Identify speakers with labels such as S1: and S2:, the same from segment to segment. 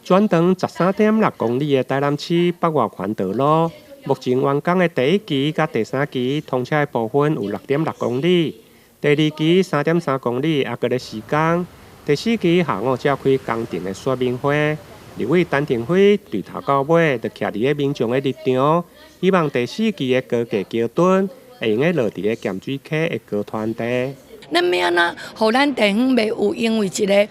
S1: 转长13.6公里的台南市北外环道路，目前完工的第一期甲第三期通车的部分有6.6公里，第二期3.3公里也搁咧施工，第四期下午召开工程的说明会。立委陈廷辉从头到尾就徛伫个民众的立场，希望第四期的高架桥墩会用个落伫个咸水溪的高团地。
S2: 咱要安怎，互咱地方袂有因为一个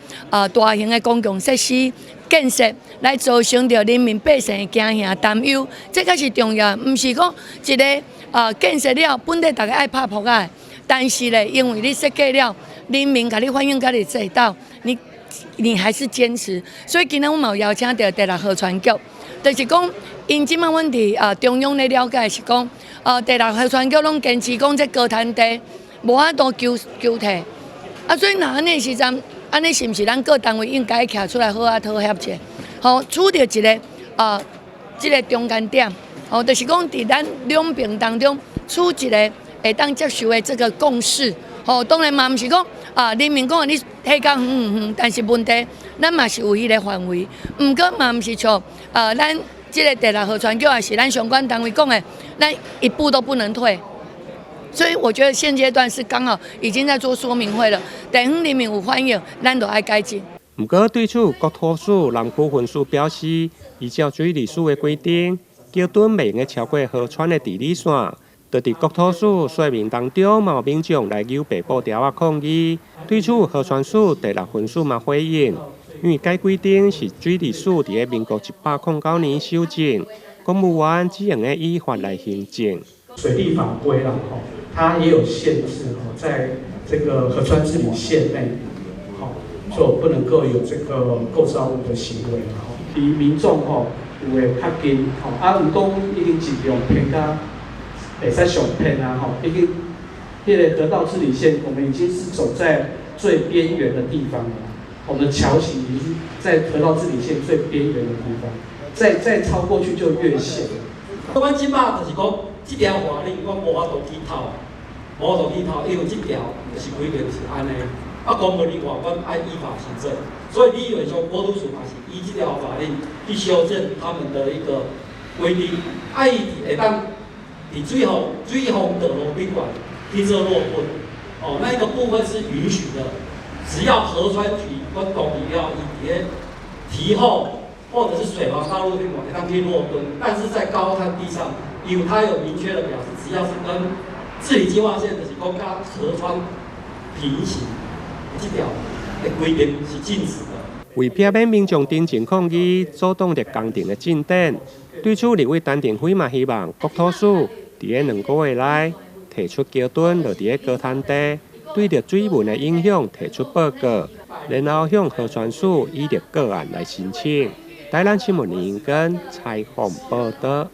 S2: 大型的公共设施建设来造成着人民百姓的惊吓担忧，这才是重要。毋是讲一个建设了，本地大家爱拍扑啊，但是咧，因为你设计了，人民甲你反映，甲你知道，你还是坚持。所以今日我嘛有邀请到第6河川局，就是讲因即摆问题中央咧了解是讲第6河川局拢坚持讲这高滩地。无法度救替，所以若安尼时阵，安尼是毋是咱各单位应该徛出来好好讨协者？取到一个即个中间点，就是讲伫咱两边当中取一个会当接受的这个共识。当然嘛，毋是讲人民讲你体讲远，但是问题咱嘛是有迄个范围，毋过嘛毋是像咱即个第6河川局也是咱相关单位讲的，咱一步都不能退。所以我觉得现阶段是刚好已经在做说明会了，地方人民有反映，咱就爱改进。
S1: 不过对此，国土署南区分署表示，依照水利署的规定，桥墩袂用超过河川的地理线。就伫国土署说明当中，嘛有民众来邮白布条抗议。对此，河川署第6分署嘛回应，因为该规定是水利署伫民国109年修正，公务员只用依法来行政。
S3: 水利法规啦，它也有限制在这个河川治理线内，就不能够有这个构造物的行为啦。离民众有诶较近，毋讲已经尽量偏到袂使上偏啊，已经迄个得到治理线，我们已经是走在最边缘的地方了。我们的桥型已经是在得到治理线最边缘的地方，再超过去就越线。
S4: 阮即摆就是讲。这条法令我无法度去偷，因为这条就是规定是安尼。公务人员阮爱依法行政，所以你以为说国土署嘛是依这条法令去修正他们的一个规定，伊会当伫水防道路宾馆去做落分，那一个部分是允许的，只要河川局阮同意了，伊伫堤后或者是水防道路宾馆会当去落分，但是在高滩地上。因为他有明确的表示，只要是跟治理计划线就是讲甲河川平行，这条的规定是禁止的。
S1: 为避免民众真正抗议，阻挡着工程的进展，对此立委陈廷辉嘛希望国土署伫个2个月内提出桥墩落伫个高滩地，对着水文的影响提出报告，然后向河川署依着个案来申请。台南新闻林根采访报道。